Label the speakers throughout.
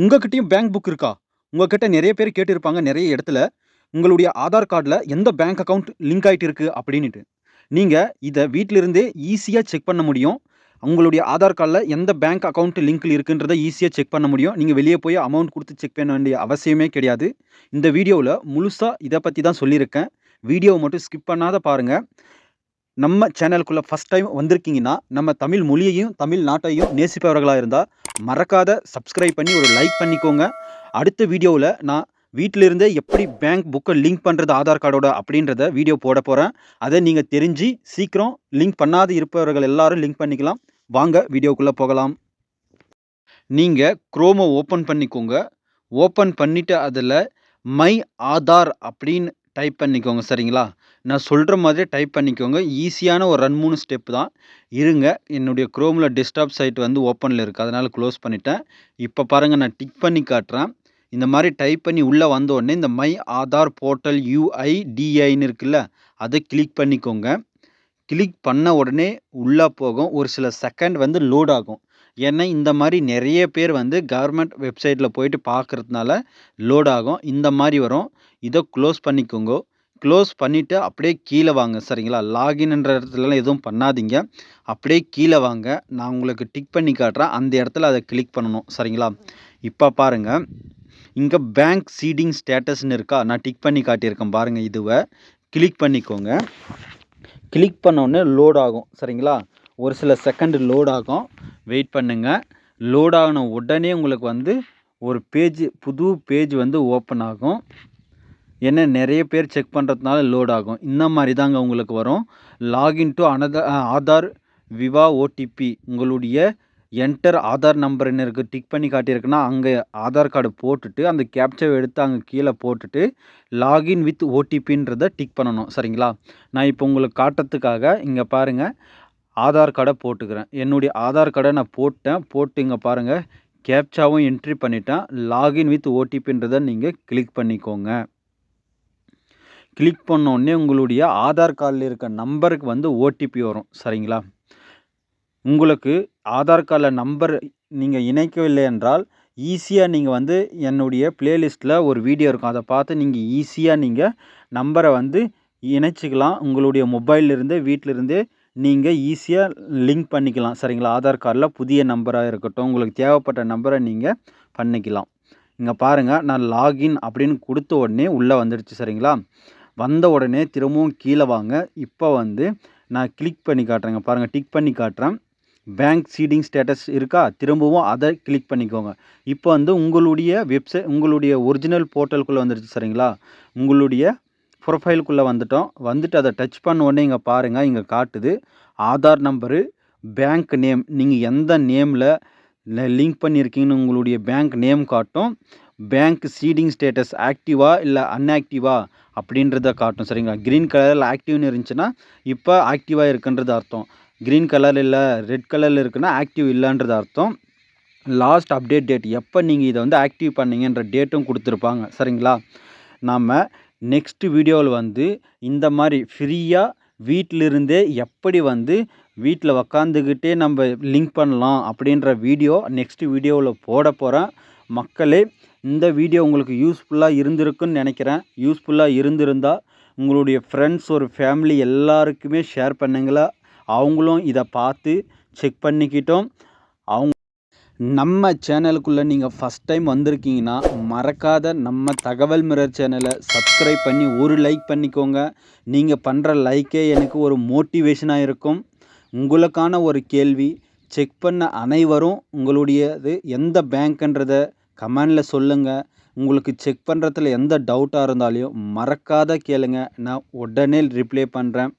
Speaker 1: உங்ககிட்டயும் bank book இருக்கா? உங்ககிட்ட நெறைய பேர் கேட்டிருப்பாங்க நெறைய இடத்துல. உங்களுடைய ஆதார் கார்ட்ல எந்த பேங்க் அக்கவுண்ட் லிங்க் ஆயிட்டு இருக்கு அப்டின்னுட்டு. நீங்க இத வீட்ல இருந்தே ஈஸியா செக் பண்ண முடியும். உங்களுடைய ஆதார் கார்ட்ல எந்த பேங்க் அக்கவுண்ட் லிங்க்ல இருக்குன்றத ஈஸியா செக் பண்ண முடியும். நீங்க வெளிய போய் அமௌண்ட் குடுத்து செக் பண்ண வேண்டிய அவசியமே கிடையாது. இந்த வீடியோல முழுசா இத பத்தி தான் சொல்லியிருக்கேன். வீடியோவ மட்டும் ஸ்கிப் பண்ணாத பாருங்க. நம்ம சேனலுக்குள்ள ஃபர்ஸ்ட் டைம் வந்திருக்கீங்கன்னா, நம்ம தமிழ் மொழியையும், தமிழ் நாட்டையும் நேசிப்பவர்களா இருந்தா, மறக்காத சப்ஸ்கிரைப் பண்ணி ஒரு லைக் பண்ணிக்கோங்க. அடுத்த வீடியோவுல நான் வீட்ல இருந்தே எப்படி பேங்க் புக்க லிங்க் பண்றது ஆதார் கார்டோட அப்படின்றத வீடியோ போடப் போறேன். அத நீங்க தெரிஞ்சு சீக்கிரம் லிங்க் பண்ணாத இருப்பவர்கள் எல்லாரும் லிங்க் பண்ணிக்கலாம். வாங்க வீடியோக்குள்ள போகலாம். நீங்க குரோம ஓப்பன் பண்ணிக்கோங்க. ஓப்பன் பண்ணிட்டு அதுல மை ஆதார் அப்படின்னு டைப் பண்ணிக்கோங்க சரிங்களா? நான் சொல்ற மாதிரியே டைப் பண்ணிக்கோங்க. ஈஸியான ஒரு 2, 3 ஸ்டெப் தான். இருங்க, என்னுடைய குரோம்ல டெஸ்க்டாப் சைட் வந்து ஓப்பன்ல இருக்கு. அதனால க்ளோஸ் பண்ணிட்டேன். இப்ப பாருங்க நான் டிக் பண்ணி காட்டுறேன். இந்த மாரி டைப் பண்ணி உள்ள வந்த உடனே இந்த மை ஆதார் போர்ட்டல் UIDAIன்னு இருக்குல்ல, அத கிளிக் பண்ணிக்கோங்க. கிளிக் பண்ண உடனே உள்ள போகும். ஒரு சில செகண்ட் வந்து லோட் ஆகும். ஏன்னா, இந்த மாரி நெறைய பேர் வந்து கவர்மெண்ட் வெப்சைட்ல போயிட்டு பார்க்கறதுனால லோட் ஆகும். இந்த மாரி வரும். இத க்ளோஸ் பண்ணிக்கோங்கோ. க்ளோஸ் பண்ணிட்டு அப்படியே கீழ வாங்க சரிங்களா? லாகின்ன்ற இடத்துலலாம் எதுவும் பண்ணாதீங்க. அப்படியே கீழ வாங்க. நான் உங்களுக்கு டிக் பண்ணி காட்டுறேன். அந்த இடத்துல அத கிளிக் பண்ணணும் சரிங்களா? இப்ப பாருங்க. இங்க பேங்க் சீடிங் ஸ்டேட்டஸ்ன்னு இருக்கா? நான் டிக் பண்ணி காட்டியிருக்கேன் பாருங்க இதுவ. கிளிக் பண்ணிக்கோங்க. கிளிக் பண்ண உடனே லோட் ஆகும் சரிங்களா? ஒரு சில செகண்ட் லோட் ஆகும். வெயிட் பண்ணுங்க. லோட் ஆன உடனே உங்களுக்கு வந்து ஒரு புது பேஜ் வந்து ஓப்பன் ஆகும். ஏன்னா நெறைய பேர் செக் பண்ணுறதுனால லோட் ஆகும். இந்த மாரி தாங்க உங்களுக்கு வரும். லாகின் டூ ஆதார் விவா ஓடிபி உங்களுடைய என்டர் ஆதார் நம்பர்ன்னு இருக்கு. டிக் பண்ணி காட்டியிருக்குன்னா, அங்க ஆதார் கார்டு போட்டுட்டு, அந்த கேப்சாவ எடுத்து அங்க கீழ போட்டுட்டு, லாகின் வித் ஓடிபின்றத டிக் பண்ணணும். சரிங்களா? நான் இப்போ உங்களுக்கு காட்டுறதுக்காக இங்க பாருங்க, ஆதார் கார்ட போட்டுக்கிறேன். என்னுடைய ஆதார் கார்ட நான் போட்டேன். போட்டு இங்க பாருங்க, கேப்சாவும் என்ட்ரி பண்ணிட்டேன். லாகின் வித் ஓடிபின்றத நீங்க கிளிக் பண்ணிக்கோங்க. கிளிக் பண்ண உடனே உங்களுடைய ஆதார் கார்டுல இருக்க நம்பருக்கு வந்து ஓடிபி வரும். சரிங்களா? உங்களுக்கு ஆதார் கார்டுல நம்பர் நீங்க இணைக்கவில்லை என்றால், ஈஸியா நீங்க வந்து என்னுடைய பிளேலிஸ்ட்ல ஒரு வீடியோ இருக்கும். அத பார்த்து நீங்க ஈஸியா நீங்க நம்பர வந்து இணைச்சுக்கலாம். உங்களுடைய மொபைல்ல இருந்தே வீட்ல இருந்தே நீங்க ஈஸியா லிங்க் பண்ணிக்கலாம். சரிங்களா? ஆதார் கார்டுல புதிய நம்பரா இருக்கட்டும், உங்களுக்கு தேவைப்பட்ட நம்பர நீங்க பண்ணிக்கலாம். இங்க பாருங்க, நான் லாகின் அப்படின்னு குடுத்த உடனே உள்ள வந்துடுச்சு. சரிங்களா? வந்த உடனே திரும்பவும் கீழ வாங்க. இப்ப வந்து நான் கிளிக் பண்ணி காட்டுறேங்க. பாருங்க, டிக் பண்ணி காட்டுறேன். பேங்க் சீடிங் ஸ்டேட்டஸ் இருக்கா? திரும்பவும் அத கிளிக் பண்ணிக்கோங்க. இப்போ வந்து உங்களுடைய ஒரிஜினல் போர்ட்டலுக்குள்ள வந்துருச்சு சரிங்களா? உங்களுடைய ப்ரொஃபைலுக்குள்ள வந்துட்டோம். வந்துட்டு அத டச் பண்ண உடனே இங்க பாருங்க, இங்க காட்டுது. Aadhaar number, bank name. நீங்க எந்த நேம்ல லிங்க் பண்ணியிருக்கீங்கன்னு உங்களுடைய பேங்க் நேம் காட்டும். பேங்க் சீடிங் ஸ்டேட்டஸ் ஆக்டிவா இல்ல அன்ஆக்டிவா அப்படின்றத காட்டும் சரிங்களா? கிரீன் கலர்ல ஆக்டிவ்னு இருந்துச்சுன்னா, இப்ப ஆக்டிவா இருக்குன்றது அர்த்தம். கிரீன் கலர் இல்ல ரெட் கலர்ல இருக்குன்னா ஆக்டிவ் இல்லன்றது அர்த்தம். லாஸ்ட் அப்டேட் டேட் எப்ப நீங்க இத வந்து ஆக்டிவ் பண்ணீங்கன்ற டேட்டும் குடுத்துருப்பாங்க. சரிங்களா? நாம நெக்ஸ்ட் வீடியோல வந்து இந்த மாரி ஃப்ரீயா வீட்ல இருந்தே எப்படி வந்து வீட்ல உக்காந்துக்கிட்டே நம்ப லிங்க் பண்ணலாம் அப்படின்ற வீடியோ நெக்ஸ்ட் வீடியோல போடப்போறேன். மக்களே, இந்த வீடியோ உங்களுக்கு யூஸ்ஃபுல்லா இருந்திருக்குன்னு நெனைக்கிறேன். யூஸ்ஃபுல்லா இருந்திருந்தா உங்களுடைய ஃப்ரெண்ட்ஸ் ஒரு ஃபேமிலி எல்லாருக்குமே ஷேர் பண்ணுங்கள. அவங்களும் இத பார்த்து செக் பண்ணிக்கிட்டும். அவங்க நம்ம சேனலுக்குள்ள நீங்க ஃபர்ஸ்ட் டைம் வந்திருக்கீங்கன்னா, மறக்காத நம்ம தகவல் மிரர் சேனல சப்ஸ்கிரைப் பண்ணி ஒரு லைக் பண்ணிக்கோங்க. நீங்க பண்ற லைக்கே எனக்கு ஒரு மோட்டிவேஷனா இருக்கும். உங்களுக்கான ஒரு கேள்வி, செக் பண்ண அனைவரும் உங்களுடையது எந்த பேங்க்ன்றத கமெண்ட்ல சொல்லுங்க. உங்களுக்கு செக் பண்றதுல எந்த டவுட்டா இருந்தாலும் மறக்காத கேளுங்க. நான் உடனே ரிப்ளை பண்றேன்.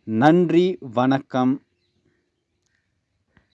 Speaker 1: நன்றி, வணக்கம்.